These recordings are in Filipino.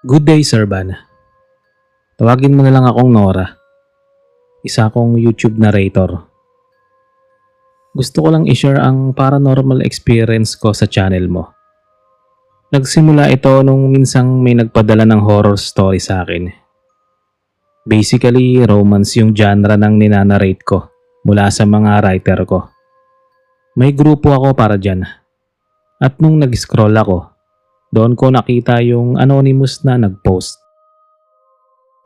Good day, Sir Van. Tawagin mo na lang akong Nora. Isa akong YouTube narrator. Gusto ko lang i-share ang paranormal experience ko sa channel mo. Nagsimula ito nung minsang may nagpadala ng horror story sa akin. Basically, romance yung genre ng ninanarrate ko mula sa mga writer ko. May grupo ako para dyan. At nung nag-scroll ako, doon ko nakita yung anonymous na nag-post.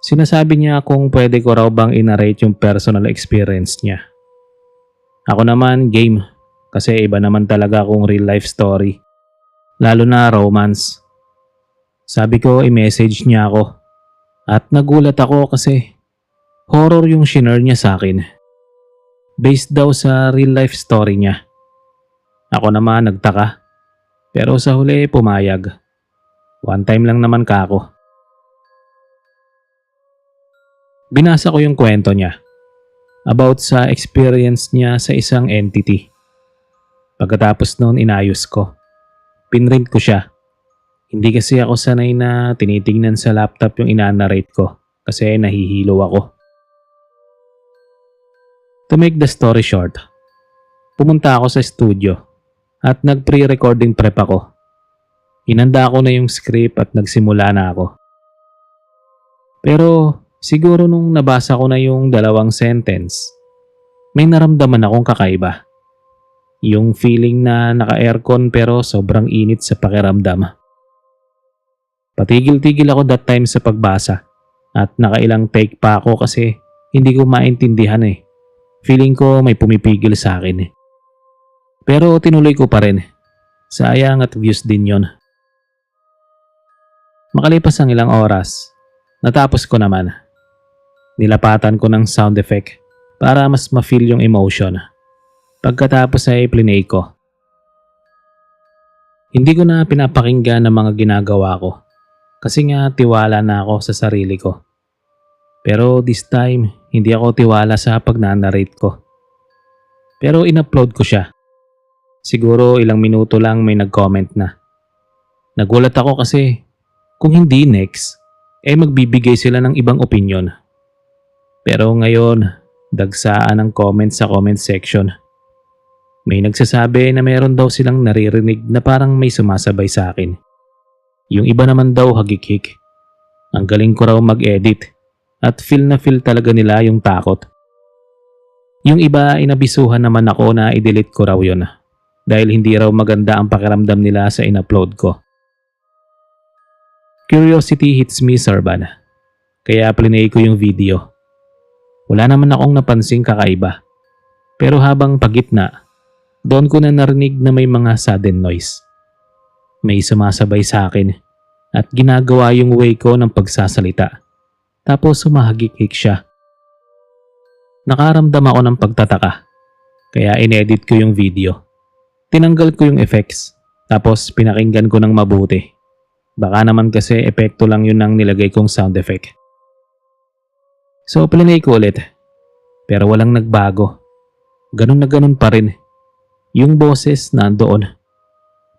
Sinasabi niya kung pwede ko raw bang inarrate yung personal experience niya. Ako naman game kasi iba naman talaga akong real life story. Lalo na romance. Sabi ko i-message niya ako. At nagulat ako kasi horror yung shinare niya sa akin. Based daw sa real life story niya. Ako naman nagtaka. Pero sa huli pumayag. One time lang naman ka ako. Binasa ko yung kwento niya about sa experience niya sa isang entity. Pagkatapos noon inayos ko. Pinrint ko siya. Hindi kasi ako sanay na tinitingnan sa laptop yung inanarrate ko kasi nahihilo ako. To make the story short, pumunta ako sa studio at nag-pre-recording prep ako. Inanda ko na yung script at nagsimula na ako. Pero siguro nung nabasa ko na yung dalawang sentence, may naramdaman akong kakaiba. Yung feeling na naka-aircon pero sobrang init sa pakiramdam. Patigil-tigil ako that time sa pagbasa at nakailang take pa ako kasi hindi ko maintindihan eh. Feeling ko may pumipigil sa akin eh. Pero tinuloy ko pa rin. Sayang at views din yon. Makalipas ang ilang oras, natapos ko naman. Nilapatan ko ng sound effect para mas ma-feel yung emotion. Pagkatapos ay plinay ko. Hindi ko na pinapakinggan ang mga ginagawa ko kasi nga tiwala na ako sa sarili ko. Pero this time, hindi ako tiwala sa pagnanarrate ko. Pero in-upload ko siya. Siguro ilang minuto lang may nag-comment na. Nagulat ako kasi kung hindi next, magbibigay sila ng ibang opinion. Pero ngayon, dagsaan ang comment sa comment section. May nagsasabi na meron daw silang naririnig na parang may sumasabay sa akin. Yung iba naman daw hagik-hik. Ang galing ko raw mag-edit at feel na feel talaga nila yung takot. Yung iba inabisuhan naman ako na i-delete ko raw yun dahil hindi raw maganda ang pakiramdam nila sa in-upload ko. Curiosity hits me, Sir Van. Kaya plinay ko yung video. Wala naman akong napansing kakaiba. Pero habang pagitna, doon ko na narinig na may mga sudden noise. May sumasabay sa akin at ginagawa yung way ko ng pagsasalita. Tapos sumahagik-hik siya. Nakaramdam ako ng pagtataka. Kaya inedit ko yung video. Tinanggal ko yung effects. Tapos pinakinggan ko ng mabuti. Baka naman kasi epekto lang yun ang nilagay kong sound effect. So plinay ko ulit. Pero walang nagbago. Ganun na ganun pa rin. Yung boses nandoon.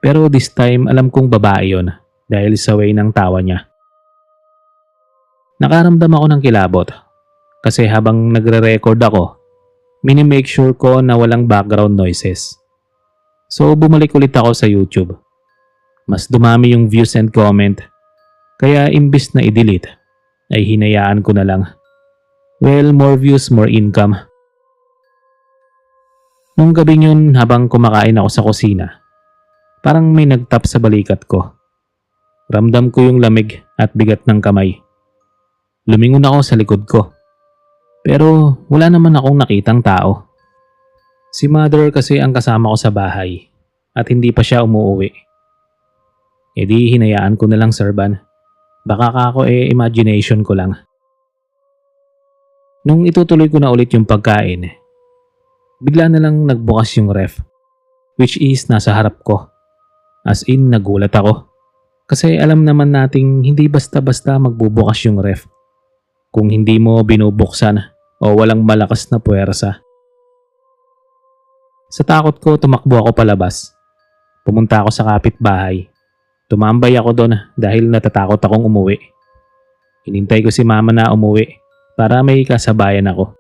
Pero this time alam kong babae yun dahil sa way ng tawa niya. Nakaramdam ako ng kilabot. Kasi habang nagre-record ako, minimake sure ko na walang background noises. So bumalik ulit ako sa YouTube. Mas dumami yung views and comment. Kaya imbis na i-delete, ay hinayaan ko na lang. Well, more views, more income. Nung gabing yun habang kumakain ako sa kusina, parang may nagtap sa balikat ko. Ramdam ko yung lamig at bigat ng kamay. Lumingon ako sa likod ko. Pero wala naman akong nakitang tao. Si mother kasi ang kasama ko sa bahay at hindi pa siya umuwi. E di hinayaan ko na lang, Sir Van. Baka kako imagination ko lang. Nung itutuloy ko na ulit yung pagkain, bigla na lang nagbukas yung ref, which is nasa harap ko. As in, nagulat ako. Kasi alam naman nating hindi basta-basta magbubukas yung ref kung hindi mo binubuksan o walang malakas na puwersa. Sa takot ko, tumakbo ako palabas. Pumunta ako sa kapitbahay. Tumambay ako doon dahil natatakot akong umuwi. Hinintay ko si mama na umuwi para may kasabayan ako.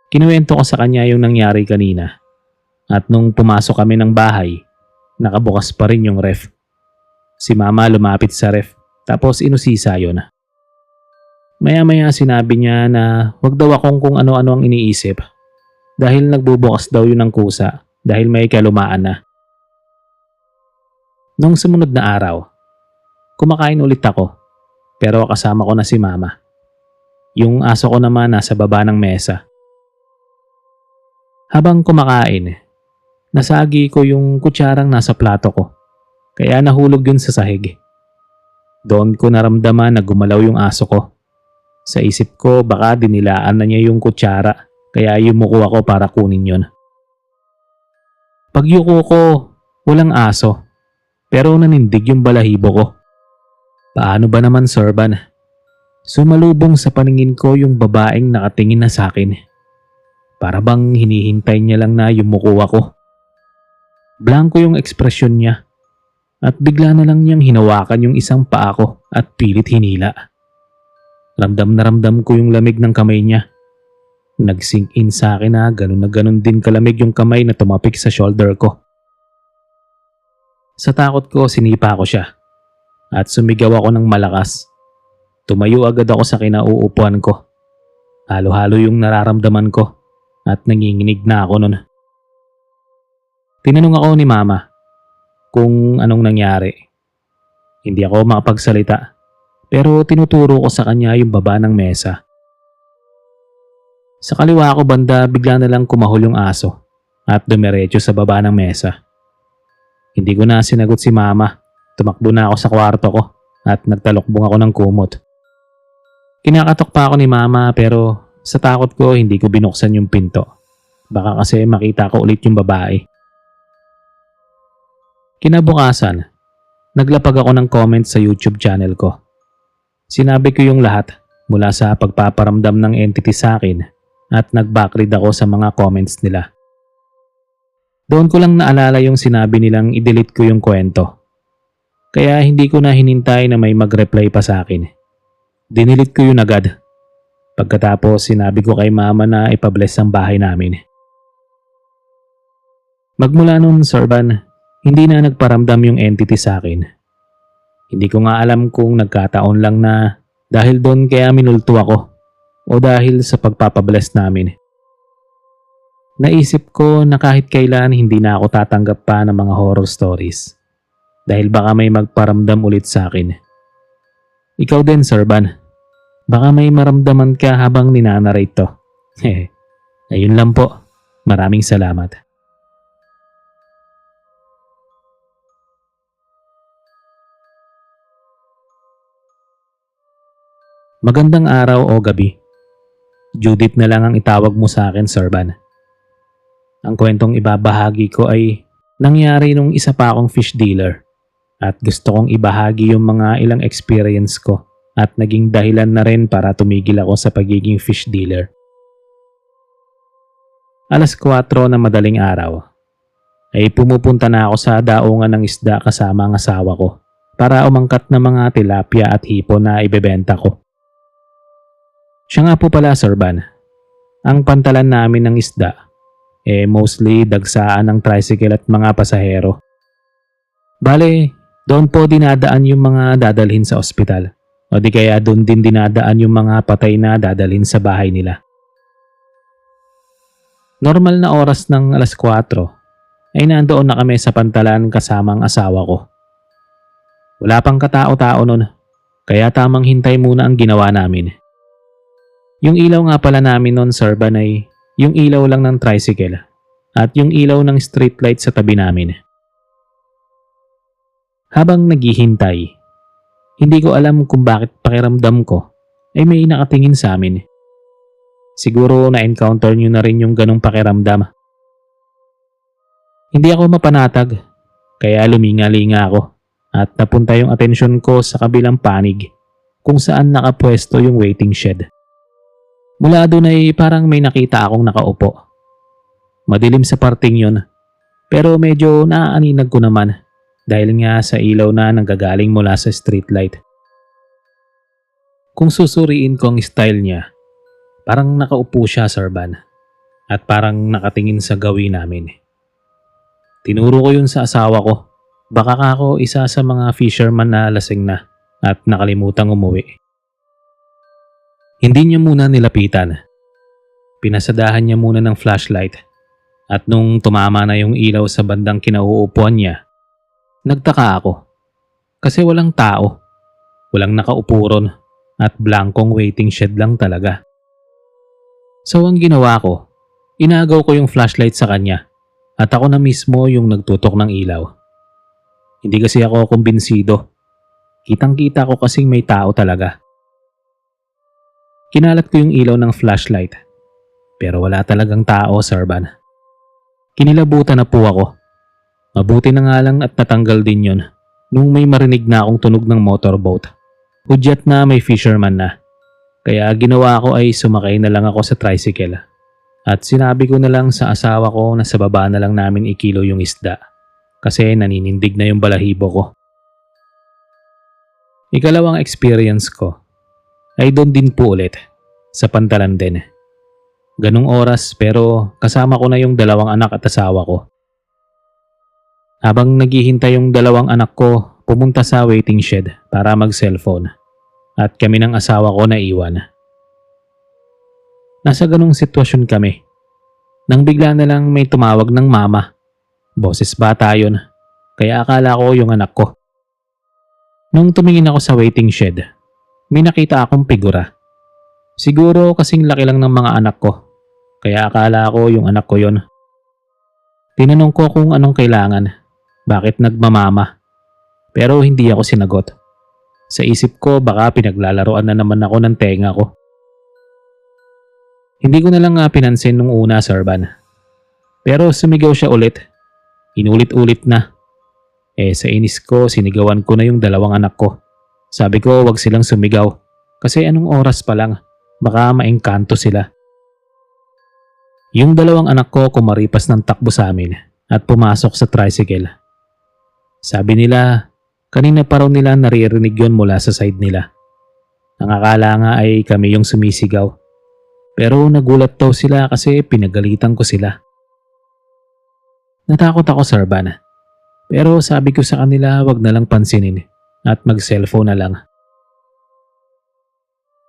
Kinuwento ko sa kanya yung nangyari kanina at nung pumasok kami ng bahay, nakabukas pa rin yung ref. Si mama lumapit sa ref tapos inusisa yun. Maya-maya sinabi niya na wag daw akong kung ano-ano ang iniisip dahil nagbubukas daw yun ng kusa dahil may kalumaan na. Nung sumunod na araw, kumakain ulit ako pero kasama ko na si mama. Yung aso ko naman nasa baba ng mesa. Habang kumakain, nasagi ko yung kutsarang nasa plato ko kaya nahulog yun sa sahig. Doon ko naramdaman na gumalaw yung aso ko. Sa isip ko baka dinilaan na niya yung kutsara kaya yumuko ako para kunin yun. Pagyuko ko, walang aso pero nanindig yung balahibo ko. Paano ba naman, Sorban? Sumalubong sa paningin ko yung babaeng nakatingin na sa akin. Para bang hinihintay niya lang na yumuko ako. Blanko yung ekspresyon niya at bigla na lang niyang hinawakan yung isang paa ko at pilit hinila. Ramdam na ramdam ko yung lamig ng kamay niya. Nag-sink in sa akin na ganun din kalamig yung kamay na tumapik sa shoulder ko. Sa takot ko sinipa ko siya at sumigaw ako ng malakas. Tumayo agad ako sa kinauupuan ko. Halo-halo yung nararamdaman ko at nanginginig na ako nun. Tinanong ako ni mama kung anong nangyari. Hindi ako makapagsalita pero tinuturo ko sa kanya yung baba ng mesa. Sa kaliwa ko banda bigla na lang kumahol yung aso at dumiretso sa baba ng mesa. Hindi ko na sinagot si mama. Tumakbo na ako sa kwarto ko at nagtalokbong ako ng kumot. Kinakatok pa ako ni mama pero sa takot ko hindi ko binuksan yung pinto. Baka kasi makita ko ulit yung babae. Kinabukasan, naglapag ako ng comment sa YouTube channel ko. Sinabi ko yung lahat mula sa pagpaparamdam ng entity sa akin at nag-backread ako sa mga comments nila. Doon ko lang naalala yung sinabi nilang i-delete ko yung kwento. Kaya hindi ko na hinintay na may mag-reply pa sa akin. Dinilit ko yun agad. Pagkatapos sinabi ko kay mama na ipabless ang bahay namin. Magmula noon, Sorban, hindi na nagparamdam yung entity sa akin. Hindi ko nga alam kung nagkataon lang na dahil doon kaya minulto ako o dahil sa pagpapabless namin. Naisip ko na kahit kailan hindi na ako tatanggap pa ng mga horror stories dahil baka may magparamdam ulit sa akin. Ikaw din, Sorban. Baka may maramdaman ka habang ninanarate to. Ayun lang po. Maraming salamat. Magandang araw o gabi. Judith na lang ang itawag mo sa akin, Sorban. Ang kwentong ibabahagi ko ay nangyari nung isa pa akong fish dealer at gusto kong ibahagi yung mga ilang experience ko at naging dahilan na rin para tumigil ako sa pagiging fish dealer. Alas 4 na madaling araw ay pumupunta na ako sa daungan ng isda kasama ang asawa ko para umangkat ng mga tilapia at hipon na ibebenta ko. Siya nga po pala, Sorban. Ang pantalan namin ng isda mostly dagsaan ng tricycle at mga pasahero. Bale, doon po dinadaan yung mga dadalhin sa ospital o di kaya doon din dinadaan yung mga patay na dadalhin sa bahay nila. Normal na oras ng alas 4 ay nandoon na kami sa pantalan kasama ang asawa ko. Wala pang katao-tao nun kaya tamang hintay muna ang ginawa namin. Yung ilaw nga pala namin noon, Sorban, ay yung ilaw lang ng tricycle at yung ilaw ng streetlight sa tabi namin. Habang naghihintay, hindi ko alam kung bakit pakiramdam ko ay may nakatingin sa amin. Siguro na-encounter nyo na rin yung ganong pakiramdam. Hindi ako mapanatag, kaya luminga-linga ako at napunta yung atensyon ko sa kabilang panig kung saan nakapwesto yung waiting shed. Mula doon ay parang may nakita akong nakaupo. Madilim sa parting yun, pero medyo naaaninag ko naman dahil nga sa ilaw na nanggagaling mula sa streetlight. Kung susuriin ko ang style niya, parang nakaupo siya, Sir Van, at parang nakatingin sa gawin namin. Tinuro ko yun sa asawa ko. Baka ako isa sa mga fisherman na lasing na at nakalimutang umuwi. Hindi niya muna nilapitan. Pinasadahan niya muna ng flashlight at nung tumama na yung ilaw sa bandang kinauupuan niya, nagtaka ako. Kasi walang tao, walang nakaupo ron at blankong waiting shed lang talaga. So ang ginawa ko, inagaw ko yung flashlight sa kanya at ako na mismo yung nagtutok ng ilaw. Hindi kasi ako kumbinsido. Kitang-kita ko kasing may tao talaga. Kinalat ko yung ilaw ng flashlight. Pero wala talagang tao, Sir Van. Kinilabutan na po ako. Mabuti na nga lang at natanggal din yun nung may marinig na akong tunog ng motorboat. Hudyat na may fisherman na. Kaya ginawa ko ay sumakay na lang ako sa tricycle. At sinabi ko na lang sa asawa ko na sa baba na lang namin ikilo yung isda. Kasi naninindig na yung balahibo ko. Ikalawang experience ko ay doon din po ulit, sa Pantalan din. Ganong oras pero kasama ko na yung dalawang anak at asawa ko. Habang naghihintay yung dalawang anak ko, pumunta sa waiting shed para mag-cellphone at kami ng asawa ko naiwan. Nasa ganong sitwasyon kami nang bigla na lang may tumawag ng mama. Boses bata yun, kaya akala ko yung anak ko. Nung tumingin ako sa waiting shed, may nakita akong figura. Siguro kasing laki lang ng mga anak ko, kaya akala ko yung anak ko yon. Tinanong ko kung anong kailangan, bakit nagmamama. Pero hindi ako sinagot. Sa isip ko baka pinaglalaroan na naman ako ng tenga ko. Hindi ko na lang pinansin nung una, Sir Van. Pero sumigaw siya ulit. Inulit-ulit na. Sa inis ko, sinigawan ko na yung dalawang anak ko. Sabi ko wag silang sumigaw. Kasi anong oras pa lang, baka maengkanto sila. Yung dalawang anak ko kumaripas ng takbo sa amin at pumasok sa tricycle. Sabi nila, kanina pa raw nila naririnig yun mula sa side nila. Ang akala nga ay kami yung sumisigaw. Pero nagulat daw sila kasi pinagalitan ko sila. Natakot ako, Sir Van. Pero sabi ko sa kanila wag na lang pansinin at mag-cellphone na lang.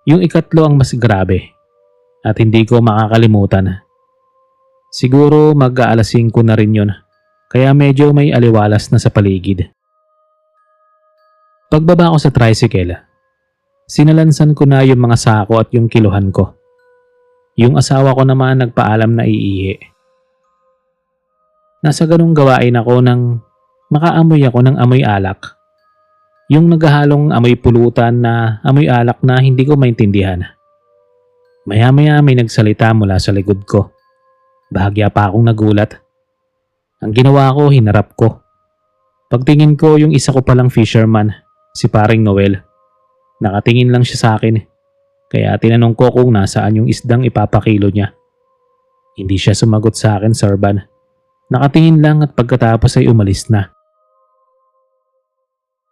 Yung ikatlo ang mas grabe at hindi ko makakalimutan. Siguro mag-aalas 5 na rin yun, kaya medyo may aliwalas na sa paligid. Pagbaba ko sa tricycle, sinalansan ko na yung mga sako at yung kiluhan ko. Yung asawa ko naman nagpaalam na iihi. Nasa ganung gawain ako nang makaamoy ako ng amoy alak. Yung naghahalong amoy pulutan na amoy alak na hindi ko maintindihan. Maya-maya may nagsalita mula sa likod ko. Bahagya pa akong nagulat. Ang ginawa ko, hinarap ko. Pagtingin ko yung isa ko palang fisherman, si Paring Noel. Nakatingin lang siya sa akin. Kaya tinanong ko kung nasaan yung isdang ipapakilo niya. Hindi siya sumagot sa akin, Sir Van. Nakatingin lang at pagkatapos ay umalis na.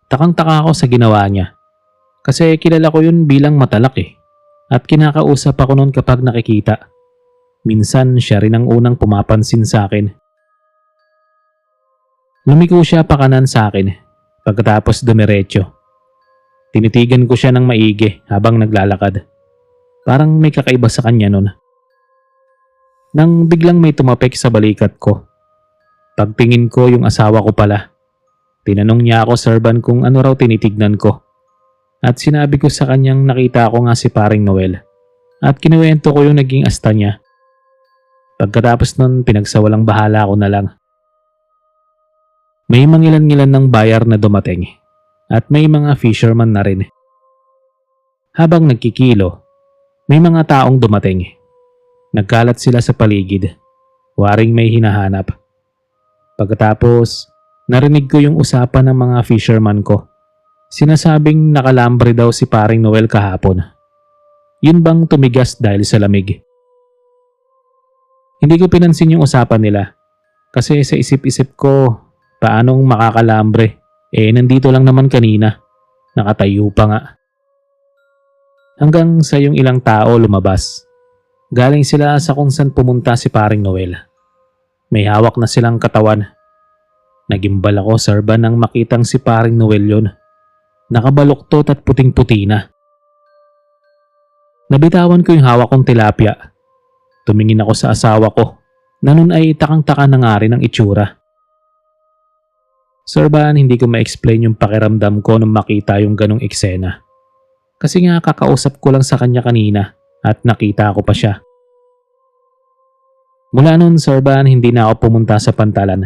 Takang-taka ako sa ginawa niya. Kasi kilala ko yun bilang matalak At kinakausap ako noon kapag nakikita. Minsan siya rin ang unang pumapansin sa akin. Lumiko siya pakanan sa akin. Pagkatapos dumiretso. Tinitigan ko siya ng maigi habang naglalakad. Parang may kakaiba sa kanya noon. Nang biglang may tumapik sa balikat ko. Pagtingin ko yung asawa ko pala. Tinanong niya ako, Sir Van, kung ano raw tinitignan ko. At sinabi ko sa kanyang nakita ko nga si Paring Noel. At kinuwento ko yung naging asta niya. Pagkatapos nun, pinagsawalang bahala ko na lang. May mangilan-ngilan ng bayar na dumating. At may mga fisherman na rin. Habang nagkikilo, may mga taong dumating. Nagkalat sila sa paligid. Waring may hinahanap. Pagkatapos, narinig ko yung usapan ng mga fisherman ko. Sinasabing nakalambre daw si Paring Noel kahapon. Yun bang tumigas dahil sa lamig? Hindi ko pinansin yung usapan nila. Kasi sa isip-isip ko, paanong makakalambre Nandito lang naman kanina. Nakatayo pa nga. Hanggang sa yung ilang tao lumabas. Galing sila sa kung saan pumunta si paring Noel. May hawak na silang katawan. Nagimbal ako, Sarban, nang makitang si paring Noel yon. Nakabaluktot at puting-puti na. Nabitawan ko yung hawak kong tilapia. Tumingin ako sa asawa ko na nun ay takang-taka na nga rin ang itsura. Sarban, hindi ko ma-explain yung pakiramdam ko nung makita yung ganong eksena. Kasi nga kakausap ko lang sa kanya kanina at nakita ko pa siya. Mula nun, Sarban, hindi na ako pumunta sa pantalan.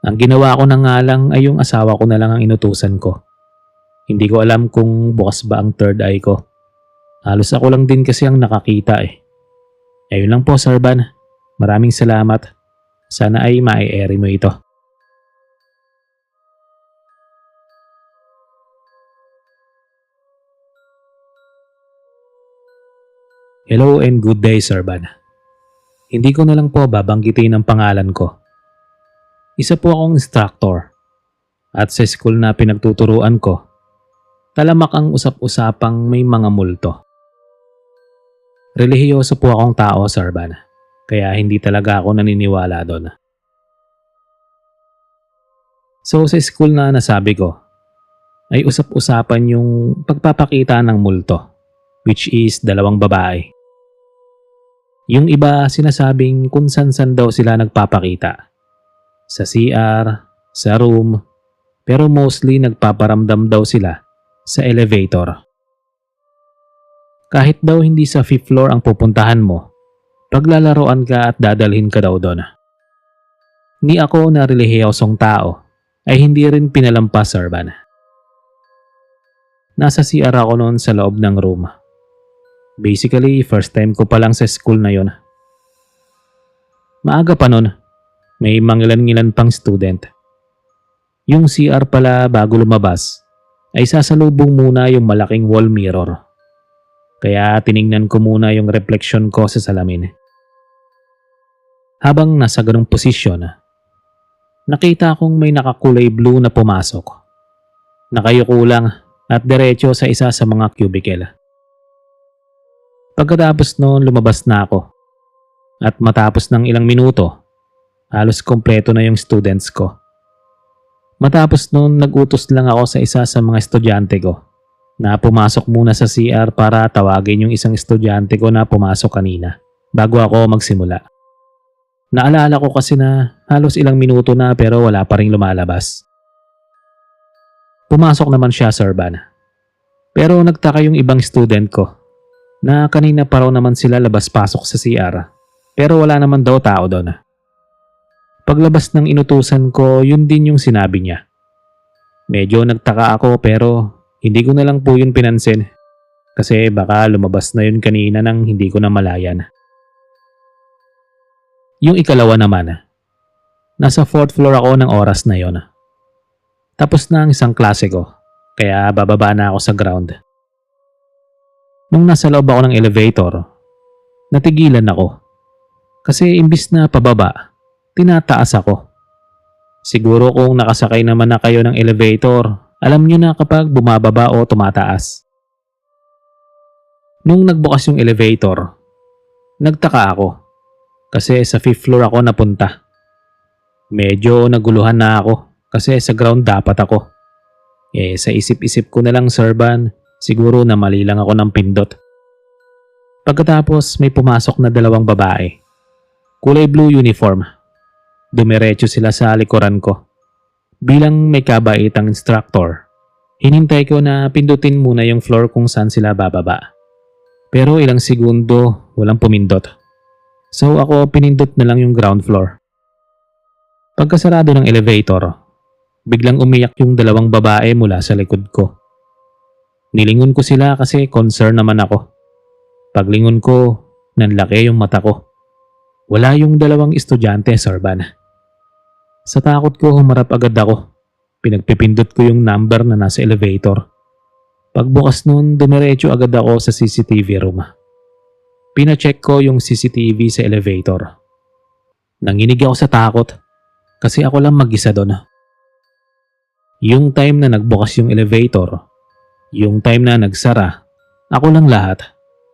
Ang ginawa ko na nga lang ay yung asawa ko na lang ang inutusan ko. Hindi ko alam kung bukas ba ang third eye ko. Halos ako lang din kasi ang nakakita eh. Ayun lang po, Sarban. Maraming salamat. Sana ay mai-airy mo ito. Hello and good day, Sarban. Hindi ko na lang po babanggitin ang pangalan ko. Isa po akong instructor. At sa school na pinagtuturuan ko, talamak ang usap-usapang may mga multo. Relihiyoso po akong tao, Sarban. Kaya hindi talaga ako naniniwala doon. So sa school na nasabi ko, ay usap-usapan yung pagpapakita ng multo, which is dalawang babae. Yung iba sinasabing kung san-san daw sila nagpapakita. Sa CR, sa room, pero mostly nagpaparamdam daw sila sa elevator. Kahit daw hindi sa 5th floor ang pupuntahan mo, paglalaroan ka at dadalhin ka daw doon. Ni ako na relihiyosong tao ay hindi rin pinalampas, Sarban. Nasa CR ako noon sa loob ng room. Basically, first time ko pa lang sa school na yon. Maaga pa nun, may mangilan-ngilan pang student. Yung CR pala bago lumabas, ay sasalubong muna yung malaking wall mirror. Kaya tiningnan ko muna yung reflection ko sa salamin. Habang nasa ganong posisyon, nakita kong may nakakulay blue na pumasok. Nakayuko lang at diretso sa isa sa mga cubicle. Pagkatapos noon lumabas na ako at matapos ng ilang minuto, halos kompleto na yung students ko. Matapos noon nagutos lang ako sa isa sa mga estudyante ko na pumasok muna sa CR para tawagin yung isang estudyante ko na pumasok kanina bago ako magsimula. Naalala ko kasi na halos ilang minuto na pero wala pa rin lumalabas. Pumasok naman siya, Sarban. Pero nagtaka yung ibang student ko na kanina pa raw naman sila labas-pasok sa CR pero wala naman daw tao doon. Paglabas ng inutusan ko, yun din yung sinabi niya. Medyo nagtaka ako pero hindi ko na lang po yun pinansin kasi baka lumabas na yun kanina nang hindi ko na malayan. Yung ikalawa naman, nasa 4th floor ako ng oras na yon. Tapos na ang isang klase ko kaya bababa na ako sa ground. Nung nasa loob ako ng elevator, natigilan ako. Kasi imbis na pababa, tinataas ako. Siguro kung nakasakay naman na kayo ng elevator, alam nyo na kapag bumababa o tumataas. Nung nagbukas yung elevator, nagtaka ako. Kasi sa 5th floor ako napunta. Medyo naguluhan na ako kasi sa ground dapat ako. Sa isip-isip ko na lang, Sarban, siguro na mali lang ako ng pindot. Pagkatapos may pumasok na dalawang babae. Kulay blue uniform. Dumiretso sila sa likuran ko. Bilang may kabaitang instructor, hinintay ko na pindutin muna yung floor kung saan sila bababa. Pero ilang segundo walang pumindot. So ako pinindot na lang yung ground floor. Pagkasarado ng elevator, biglang umiyak yung dalawang babae mula sa likod ko. Nilingon ko sila kasi concern naman ako. Paglingon ko, nanlaki yung mata ko. Wala yung dalawang estudyante, Sarban. Sa takot ko, humarap agad ako. Pinagpipindot ko yung number na nasa elevator. Pagbukas nun, dumiretso agad ako sa CCTV room. Pinacheck ko yung CCTV sa elevator. Nanginig ako sa takot kasi ako lang mag-isa doon. Yung time na nagbukas yung elevator, yung time na nagsara, ako lang lahat.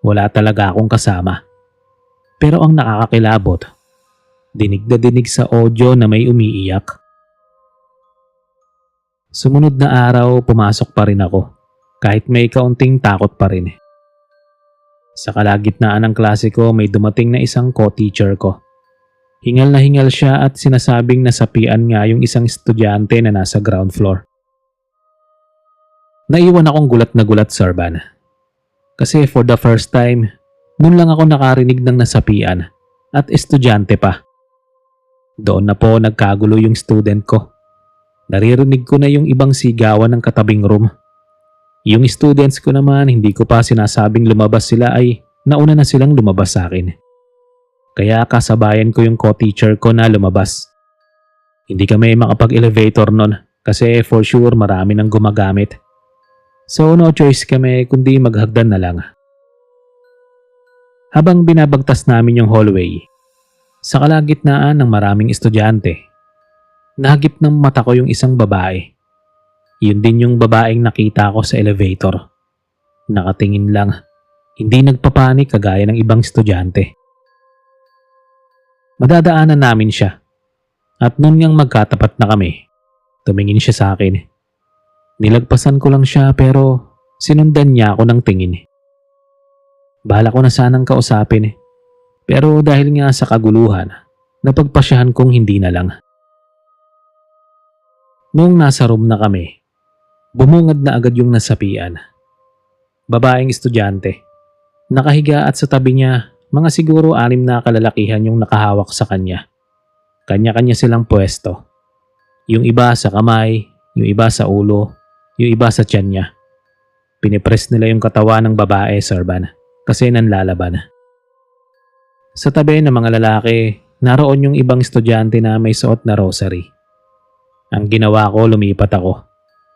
Wala talaga akong kasama. Pero ang nakakakilabot, dinig na dinig sa audio na may umiiyak. Sumunod na araw, pumasok pa rin ako. Kahit may kaunting takot pa rin. Sa kalagitnaan ng klase ko, may dumating na isang co-teacher ko. Hingal na hingal siya at sinasabing nasapian nga yung isang estudyante na nasa ground floor. Naiwan akong gulat na gulat, Sir Van. Kasi for the first time, noon lang ako nakarinig ng nasapian at estudyante pa. Doon na po nagkagulo yung student ko. Naririnig ko na yung ibang sigawan ng katabing room. Yung students ko naman, hindi ko pa sinasabing lumabas sila ay nauna na silang lumabas sa akin. Kaya kasabayan ko yung co-teacher ko na lumabas. Hindi kami makapag-elevator nun kasi for sure marami nang gumagamit. So no choice kami kundi maghagdan na lang. Habang binabagtas namin yung hallway, sa kalagitnaan ng maraming estudyante, nahagip ng mata ko yung isang babae. Yun din yung babaeng nakita ko sa elevator. Nakatingin lang, hindi nagpapanik kagaya ng ibang estudyante. Madadaanan namin siya. At noon ngang magkatapat na kami, tumingin siya sa akin. Nilagpasan ko lang siya pero sinundan niya ako ng tingin. Bahala ko na sanang kausapin pero dahil nga sa kaguluhan, napagpasyahan kong hindi na lang. Noong nasa room na kami, bumungad na agad yung nasapian. Babaeng estudyante. Nakahiga at sa tabi niya, mga siguro 6 na kalalakihan yung nakahawak sa kanya. Kanya-kanya silang pwesto. Yung iba sa kamay, yung iba sa ulo, yung iba sa tiyan niya. Pinipress nila yung katawan ng babae, Sir Van, kasi nanlalaban. Sa tabi ng mga lalaki, naroon yung ibang estudyante na may suot na rosary. Ang ginawa ko, lumipat ako.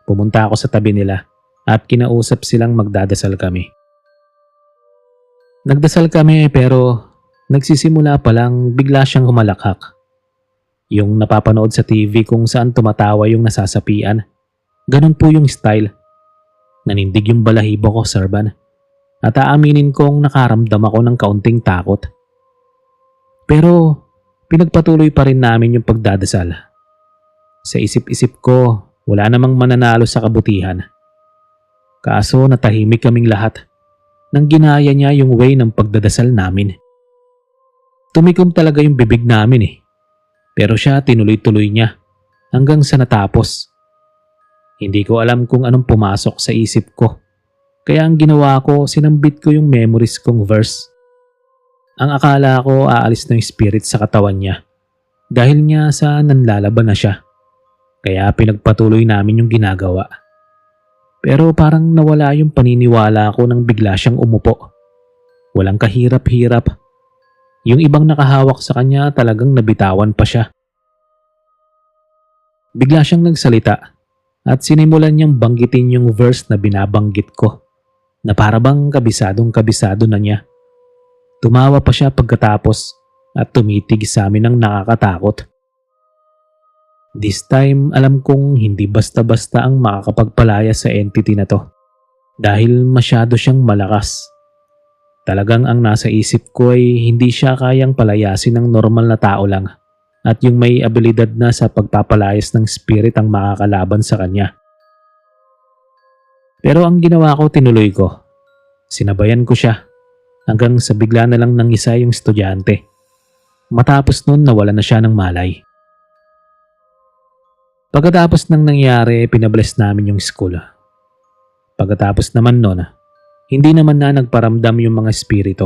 Pumunta ako sa tabi nila at kinausap silang magdadasal kami. Nagdasal kami pero nagsisimula pa lang bigla siyang humalakhak. Yung napapanood sa TV kung saan tumatawa yung nasasapian. Ganun po yung style. Nanindig yung balahibo ko, Sir Van. At aaminin kong nakaramdam ako ng kaunting takot. Pero pinagpatuloy pa rin namin yung pagdadasal. Sa isip-isip ko, wala namang mananalo sa kabutihan. Kaso natahimik kaming lahat nang ginaya niya yung way ng pagdadasal namin. Tumikom talaga yung bibig namin Pero siya tinuloy-tuloy niya hanggang sa natapos. Hindi ko alam kung anong pumasok sa isip ko. Kaya ang ginawa ko, sinambit ko yung memories kong verse. Ang akala ko aalis na yung spirit sa katawan niya. Dahil nga sa nanlalaban na siya. Kaya pinagpatuloy namin yung ginagawa. Pero parang nawala yung paniniwala ko nang bigla siyang umupo. Walang kahirap-hirap. Yung ibang nakahawak sa kanya talagang nabitawan pa siya. Bigla siyang nagsalita at sinimulan niyang banggitin yung verse na binabanggit ko na parabang kabisadong-kabisado na niya. Tumawa pa siya pagkatapos at tumitig sa amin ng nakakatakot. This time, alam kong hindi basta-basta ang makakapagpalaya sa entity na to. Dahil masyado siyang malakas. Talagang ang nasa isip ko ay hindi siya kayang palayasin ng normal na tao lang. At yung may abilidad na sa pagpapalayas ng spirit ang makakalaban sa kanya. Pero ang ginawa ko, tinuloy ko. Sinabayan ko siya. Hanggang sa bigla na lang nangisa yung estudyante. Matapos nun, nawala na siya ng malay. Pagkatapos ng nangyari, pinabless namin yung school. Pagkatapos naman nun, hindi naman na nagparamdam yung mga espiritu.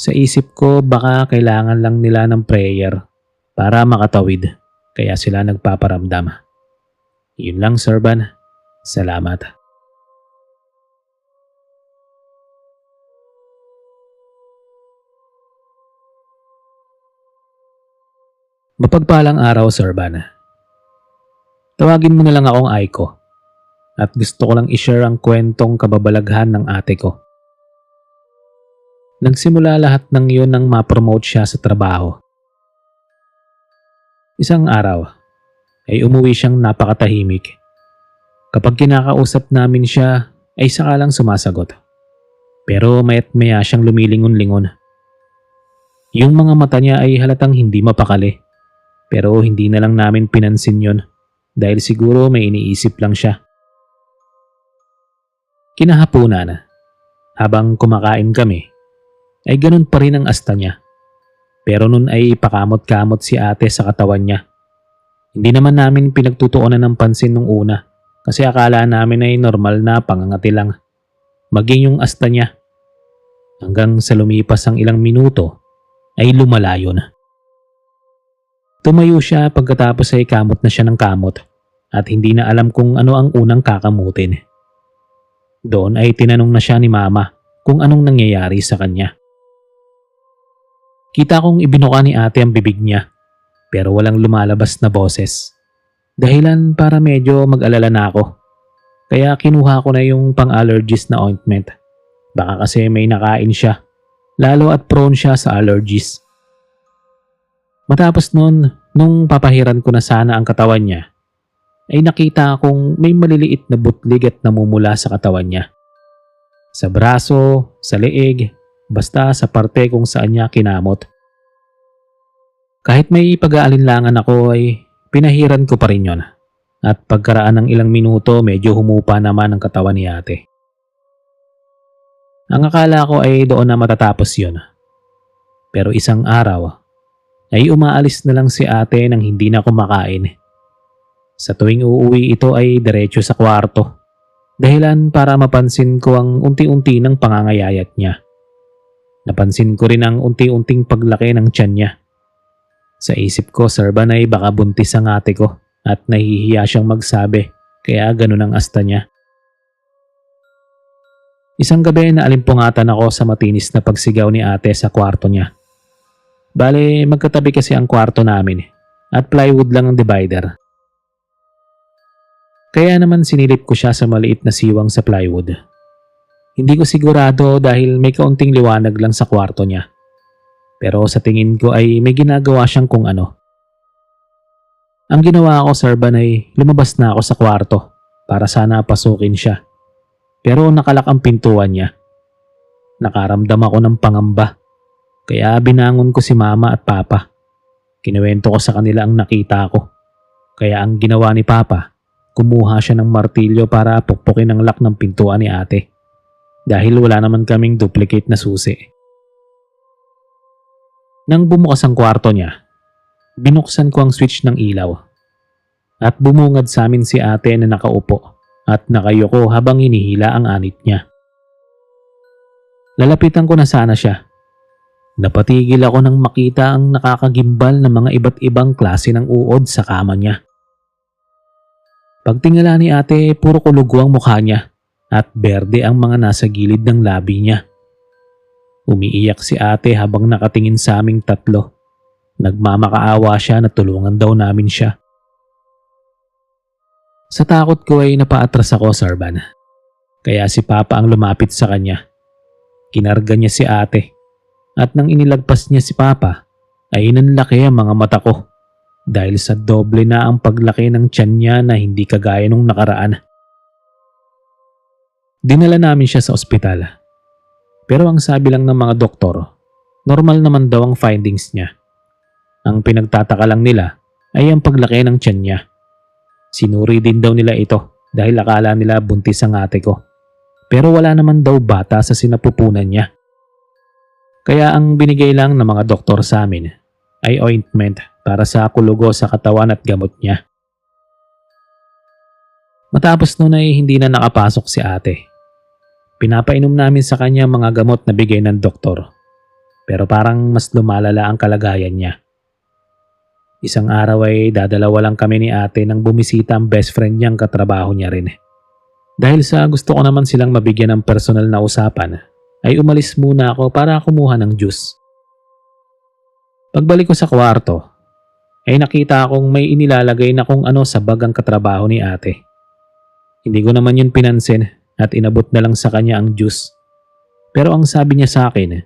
Sa isip ko, baka kailangan lang nila ng prayer para makatawid, kaya sila nagpaparamdam. Yun lang, Sir Van. Salamat. Mapagpalang araw, Sir Van. Tawagin mo na lang akong Aiko. At gusto ko lang i-share ang kwentong kababalaghan ng ate ko. Nagsimula lahat ng yun nang ma-promote siya sa trabaho. Isang araw, ay umuwi siyang napakatahimik. Kapag kinakausap namin siya ay saka lang sumasagot. Pero maya't maya siyang lumilingon-lingon. Yung mga mata niya ay halatang hindi mapakali. Pero hindi na lang namin pinansin yon dahil siguro may iniisip lang siya. Kinahapunan, habang kumakain kami, ay ganun pa rin ang asta niya. Pero nun ay pakamot-kamot si ate sa katawan niya. Hindi naman namin pinagtutuunan ng pansin nung una kasi akala namin ay normal na pangangati lang. Maging yung asta niya. Hanggang sa lumipas ang ilang minuto ay lumalayo na. Tumayo siya pagkatapos ay kamot na siya ng kamot at hindi na alam kung ano ang unang kakamutin. Doon ay tinanong na siya ni mama kung anong nangyayari sa kanya. Kita kong ibinuka ni ate ang bibig niya pero walang lumalabas na boses. Dahilan para medyo mag-alala na ako. Kaya kinuha ko na yung pang-allergies na ointment. Baka kasi may nakain siya. Lalo at prone siya sa allergies. Matapos nun, nung papahiran ko na sana ang katawan niya, ay nakita akong may maliliit na butlig at namumula sa katawan niya. Sa braso, sa leeg, basta sa parte kung saan niya kinamot. Kahit may pag-aalinlangan ako ay pinahiran ko pa rin yon. At pagkaraan ng ilang minuto medyo humupa naman ang katawan ni ate. Ang akala ko ay doon na matatapos yon. Pero isang araw ay umaalis na lang si ate nang hindi na kumakain. Sa tuwing uuwi ito ay diretso sa kwarto. Dahilan para mapansin ko ang unti-unti ng pangangayayat niya. Napansin ko rin ang unti-unting paglaki ng tiyan niya. Sa isip ko, Sarban ay baka buntis ang ate ko at nahihiya siyang magsabi kaya ganun ang asta niya. Isang gabi na alimpungatan ako sa matinis na pagsigaw ni ate sa kwarto niya. Bale, magkatabi kasi ang kwarto namin at plywood lang ang divider. Kaya naman sinilip ko siya sa maliit na siwang sa plywood. Hindi ko sigurado dahil may kaunting liwanag lang sa kwarto niya. Pero sa tingin ko ay may ginagawa siyang kung ano. Ang ginawa ko, Sarban, ay lumabas na ako sa kwarto para sana pasukin siya. Pero nakalak ang pintuan niya. Nakaramdam ako ng pangamba. Kaya binangon ko si mama at papa. Kinuwento ko sa kanila ang nakita ko. Kaya ang ginawa ni papa, kumuha siya ng martilyo para pukpukin ang lock ng pintuan ni ate. Dahil wala naman kaming duplicate na susi. Nang bumukas ang kwarto niya, binuksan ko ang switch ng ilaw. At bumungad sa amin si ate na nakaupo at nakayuko habang hinihila ang anit niya. Lalapitan ko na sana siya. Napatigil ako nang makita ang nakakagimbal na mga iba't ibang klase ng uod sa kama niya. Pagtingala ni ate, puro kulugo ang mukha niya at berde ang mga nasa gilid ng labi niya. Umiiyak si ate habang nakatingin sa aming tatlo. Nagmamakaawa siya na tulungan daw namin siya. Sa takot ko ay napaatras ako, Sarban. Kaya si Papa ang lumapit sa kanya. Kinarga niya si ate. At nang inilagpas niya si Papa, ay nanlaki ang mga mata ko. Dahil sa doble na ang paglaki ng tiyan niya na hindi kagaya nung nakaraan. Dinala namin siya sa ospital. Pero ang sabi lang ng mga doktor, normal naman daw ang findings niya. Ang pinagtataka lang nila ay ang paglaki ng tiyan niya. Sinuri din daw nila ito dahil akala nila buntis ang ate ko. Pero wala naman daw bata sa sinapupunan niya. Kaya ang binigay lang ng mga doktor sa amin ay ointment para sa kulugo sa katawan at gamot niya. Matapos nun ay hindi na nakapasok si ate. Pinapainom namin sa kanya mga gamot na bigay ng doktor. Pero parang mas lumalala ang kalagayan niya. Isang araw ay dadalawa lang kami ni ate nang bumisita ang best friend niyang katrabaho niya rin. Dahil sa gusto ko naman silang mabigyan ng personal na usapan, ay umalis muna ako para kumuha ng juice. Pagbalik ko sa kwarto, ay nakita akong may inilalagay na kung ano sa bag ang katrabaho ni ate. Hindi ko naman yun pinansin at inabot na lang sa kanya ang juice. Pero ang sabi niya sa akin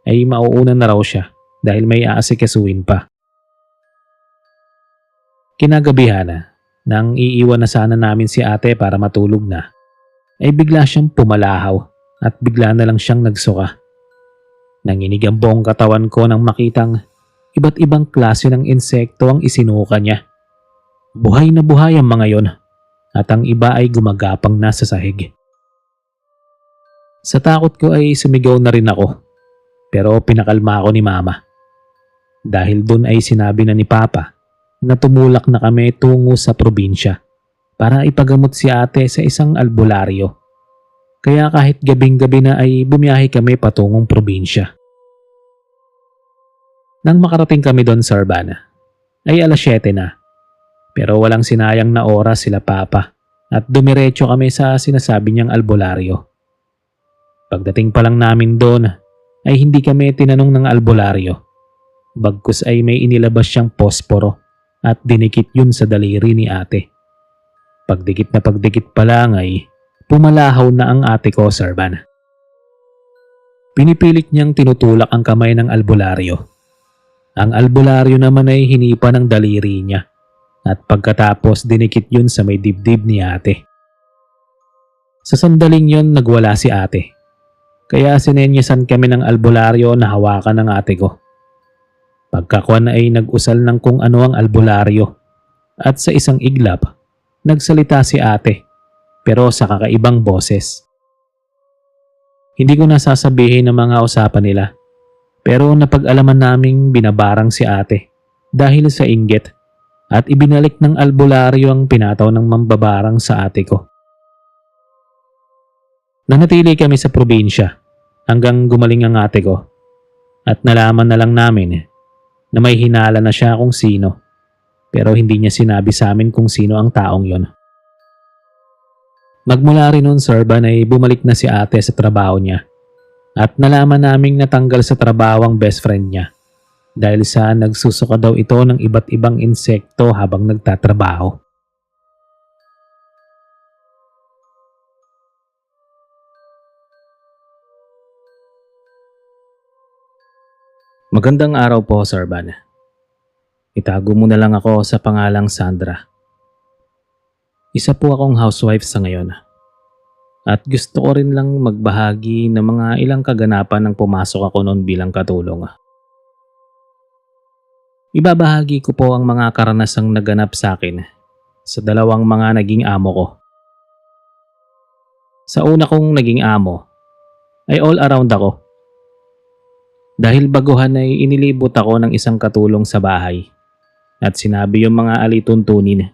ay mauuna na raw siya dahil may aasikasuhin pa. Kinagabihan nang iiwan na sana namin si ate para matulog na, ay bigla siyang pumalahaw at bigla na lang siyang nagsuka. Nanginig ang buong katawan ko nang makitang iba't ibang klase ng insekto ang isinuka niya. Buhay na buhay ang mga yon at ang iba ay gumagapang na sa sahig. Sa takot ko ay sumigaw na rin ako, pero pinakalma ako ni mama. Dahil doon ay sinabi na ni papa na tumulak na kami tungo sa probinsya para ipagamot si ate sa isang albularyo. Kaya kahit gabing-gabi na ay bumiyahe kami patungong probinsya. Nang makarating kami doon sa Urbana, ay alas 7 na. Pero walang sinayang na oras sila papa at dumiretso kami sa sinasabi niyang albularyo. Pagdating pa lang namin doon ay hindi kami tinanong ng albularyo. Bagkus ay may inilabas siyang posporo at dinikit yun sa daliri ni ate. Pagdikit na pagdikit pa lang ay pumalahaw na ang ate ko, Sir Van. Pinipilit niyang tinutulak ang kamay ng albularyo. Ang albularyo naman ay hinipa ng daliri niya at pagkatapos dinikit yun sa may dibdib ni ate. Sa sandaling yun nagwala si ate. Kaya sinenyasan kami ng albularyo na hawakan ng ate ko. Pagkakuan ay nag-usal ng kung ano ang albularyo at sa isang iglap, nagsalita si ate pero sa kakaibang boses. Hindi ko nasasabihin ang mga usapan nila pero napag-alaman naming binabarang si ate dahil sa inggit at ibinalik ng albularyo ang pinataw ng mambabarang sa ate ko. Nanatili kami sa probinsya hanggang gumaling ang ate ko at nalaman na lang namin na may hinala na siya kung sino pero hindi niya sinabi sa amin kung sino ang taong yon. Magmula rin noon, Sir Van, ay bumalik na si ate sa trabaho niya at nalaman naming natanggal sa trabaho ang best friend niya dahil sa nagsusuka daw ito ng iba't ibang insekto habang nagtatrabaho. Magandang araw po, Sir Van. Itago mo na lang ako sa pangalang Sandra. Isa po akong housewife sa ngayon. At gusto ko rin lang magbahagi ng mga ilang kaganapan nang pumasok ako noon bilang katulong. Ibabahagi ko po ang mga karanasang naganap sa akin sa dalawang mga naging amo ko. Sa una kong naging amo ay all around ako. Dahil baguhan ay inilibot ako ng isang katulong sa bahay at sinabi yung mga alituntunin.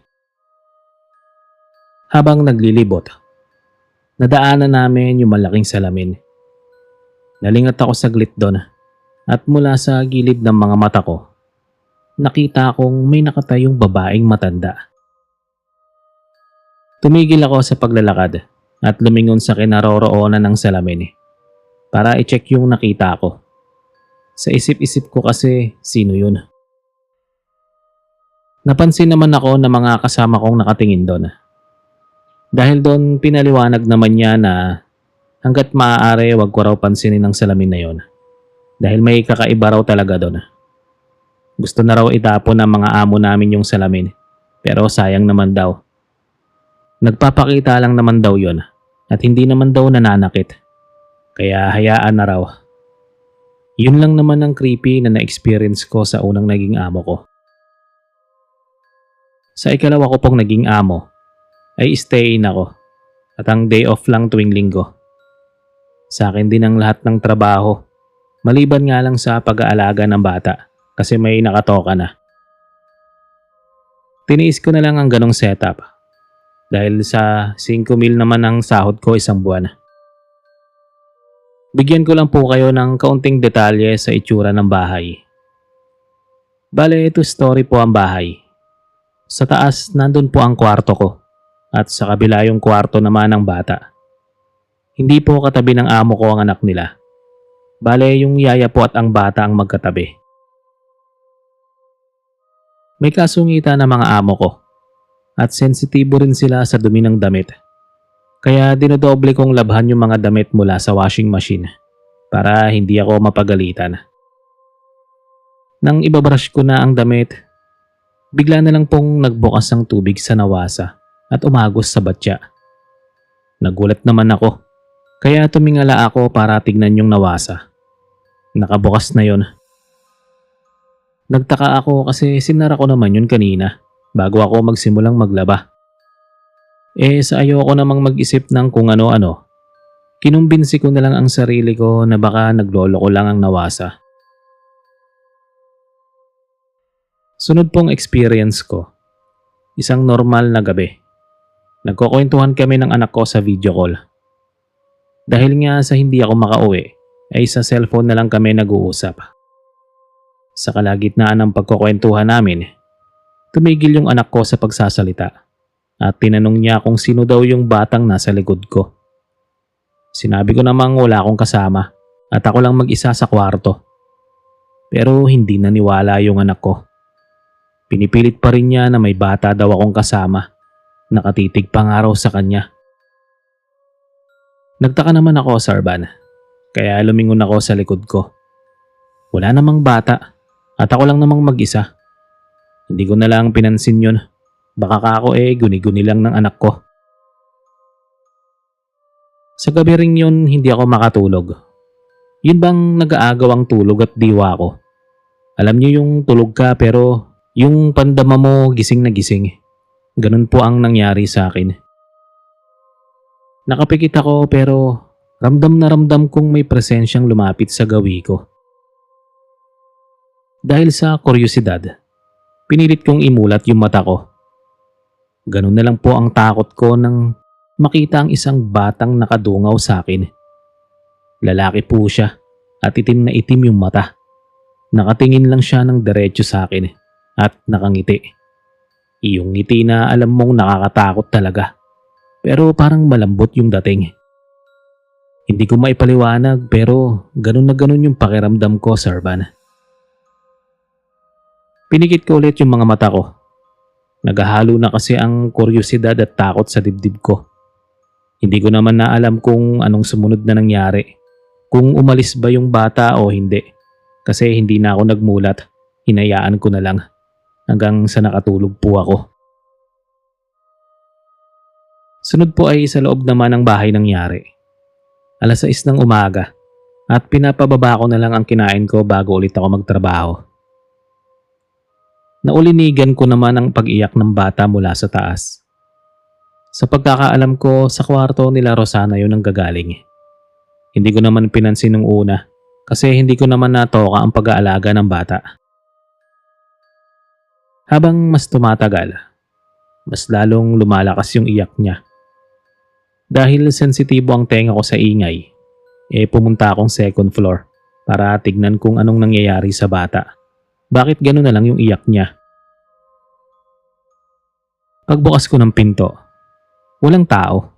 Habang naglilibot, nadaanan namin yung malaking salamin. Nalingat ako saglit doon at mula sa gilid ng mga mata ko, nakita akong may nakatayong babaeng matanda. Tumigil ako sa paglalakad at lumingon sa kinaroroonan ng salamin para i-check yung nakita ko. Sa isip-isip ko kasi sino yun. Napansin naman ako ng mga kasama kong nakatingin doon. Dahil doon pinaliwanag naman niya na hanggat maaari wag ko raw pansinin ang salamin na yon. Dahil may kakaiba raw talaga doon. Gusto na raw itapon ng mga amo namin yung salamin pero sayang naman daw. Nagpapakita lang naman daw yon at hindi naman daw nananakit. Kaya hayaan na raw. Yun lang naman ang creepy na na-experience ko sa unang naging amo ko. Sa ikalawa ko pong naging amo, ay stay-in ako at ang day off lang tuwing linggo. Sa akin din ang lahat ng trabaho, maliban nga lang sa pag-aalaga ng bata kasi may nakatoka na. Tiniis ko na lang ang ganong setup dahil sa 5,000 naman ang sahod ko isang buwan. Bigyan ko lang po kayo ng kaunting detalye sa itsura ng bahay. Bale, ito story po ang bahay. Sa taas, nandun po ang kwarto ko at sa kabila yung kwarto naman ng bata. Hindi po katabi ng amo ko ang anak nila. Bale, yung yaya po at ang bata ang magkatabi. May kasungitan ng mga amo ko at sensitibo rin sila sa dumi ng damit. Kaya dinodoble kong labhan yung mga damit mula sa washing machine para hindi ako mapagalitan. Nang ibabrush ko na ang damit, Bigla na lang pong nagbukas ang tubig sa nawasa at umagos sa batya. Nagulat naman ako, kaya tumingala ako para tignan yung nawasa. Nakabukas na yon. Nagtaka ako kasi sinara ko naman yun kanina bago ako magsimulang maglaba. Sa ayoko namang mag-isip ng kung ano-ano, kinumbinsi ko na lang ang sarili ko na baka naglolo ko lang ang nawasa. Sunod pong experience ko, isang normal na gabi. Nagkukwentuhan kami ng anak ko sa video call. Dahil nga sa hindi ako makauwi, ay sa cellphone na lang kami nag-uusap. Sa kalagitnaan ng pagkukwentuhan namin, tumigil yung anak ko sa pagsasalita at tinanong niya kung sino daw yung batang nasa likod ko. Sinabi ko namang wala akong kasama at ako lang mag-isa sa kwarto. Pero hindi naniwala yung anak ko. Pinipilit pa rin niya na may bata daw akong kasama. Nakatitig pa nga raw sa kanya. Nagtaka naman ako, Sarban, kaya lumingon ako sa likod ko. Wala namang bata at ako lang namang mag-isa. Hindi ko na lang pinansin yun. Baka ka ako guni-guni lang ng anak ko. Sa gabi ring yun, hindi ako makatulog. Yun bang nag-aagaw ang tulog at diwa ko? Alam niyo yung tulog ka pero yung pandama mo gising na gising. Ganun po ang nangyari sa akin. Nakapikit ako pero ramdam na ramdam kong may presensyang lumapit sa gawi ko. Dahil sa kuryosidad, pinilit kong imulat yung mata ko. Ganun na lang po ang takot ko nang makita ang isang batang nakadungaw sa akin. Lalaki po siya at itim na itim yung mata. Nakatingin lang siya ng diretso sa akin at nakangiti. Iyong ngiti na alam mong nakakatakot talaga. Pero parang malambot yung dating. Hindi ko maipaliwanag pero ganun na ganun yung pakiramdam ko, Sarban. Pinikit ko ulit yung mga mata ko. Naghahalo na kasi ang kuryosidad at takot sa dibdib ko. Hindi ko naman na alam kung anong sumunod na nangyari. Kung umalis ba yung bata o hindi. Kasi hindi na ako nagmulat. Hinayaan ko na lang. Hanggang sa nakatulog po ako. Sunod po ay sa loob naman ng bahay nangyari. 6:00 ng umaga at pinapababa ko na lang ang kinain ko bago ulit ako magtrabaho. Naulinigan ko naman ang pag-iyak ng bata mula sa taas. Sa pagkakaalam ko, sa kwarto nila Rosana yun ang gagaling. Hindi ko naman pinansin nung una kasi hindi ko naman natoka ang pag-aalaga ng bata. Habang mas tumatagal, mas lalong lumalakas yung iyak niya. Dahil sensitibo ang tenga ko sa ingay, pumunta akong second floor para tignan kung anong nangyayari sa bata. Bakit gano'n na lang yung iyak niya? Pagbukas ko ng pinto, walang tao.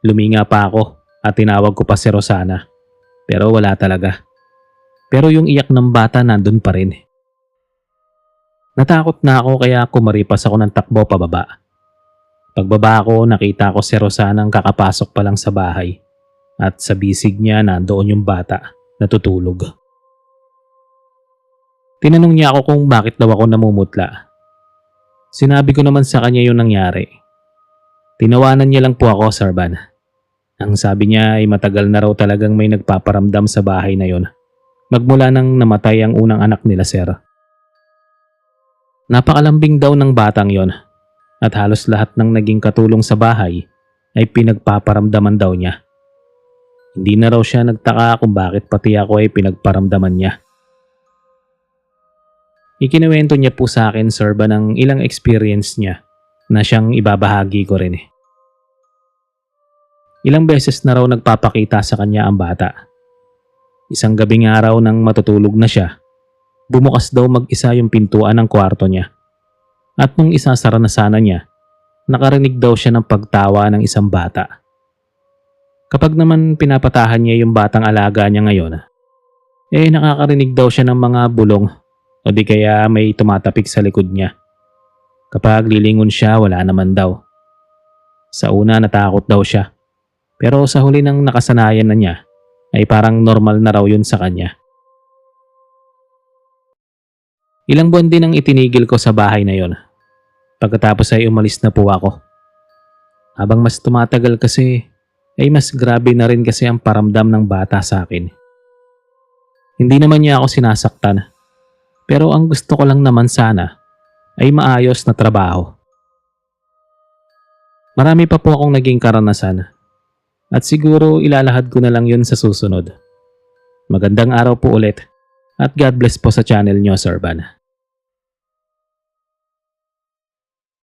Luminga pa ako at tinawag ko pa si Rosana, pero wala talaga. Pero yung iyak ng bata nandun pa rin. Natakot na ako kaya kumaripas ako ng takbo pababa. Pagbaba ko, nakita ko si Rosana ang kakapasok pa lang sa bahay at sa bisig niya nandoon yung bata natutulog. Tinanong niya ako kung bakit daw ako namumutla. Sinabi ko naman sa kanya yung nangyari. Tinawanan niya lang po ako, Sarban. Ang sabi niya ay matagal na raw talagang may nagpaparamdam sa bahay na yon. Magmula nang namatay ang unang anak nila, sir. Napakalambing daw ng batang yon at halos lahat ng naging katulong sa bahay ay pinagpaparamdaman daw niya. Hindi na raw siya nagtaka kung bakit pati ako ay pinagparamdaman niya. Ikinuwento niya po sa akin, sir, ng ilang experience niya na siyang ibabahagi ko rin. Ilang beses na raw nagpapakita sa kanya ang bata. Isang gabing araw nang matutulog na siya, bumukas daw mag-isa yung pintuan ng kwarto niya. At nung isasara na sana niya, nakarinig daw siya ng pagtawa ng isang bata. Kapag naman pinapatahan niya yung batang alaga niya ngayon, nakakarinig daw siya ng mga bulong o di kaya may tumatapik sa likod niya. Kapag lilingon siya, wala naman daw. Sa una natakot daw siya, pero sa huli nang nakasanayan na niya, ay parang normal na raw yun sa kanya. Ilang buwan din ang itinigil ko sa bahay na yon. Pagkatapos ay umalis na po ako. Habang mas tumatagal kasi, ay mas grabe na rin kasi ang paramdam ng bata sa akin. Hindi naman niya ako sinasaktan. Pero ang gusto ko lang naman sana ay maayos na trabaho. Marami pa po akong naging karanasan at siguro ilalahad ko na lang yun sa susunod. Magandang araw po ulit at God bless po sa channel nyo, Sir Van.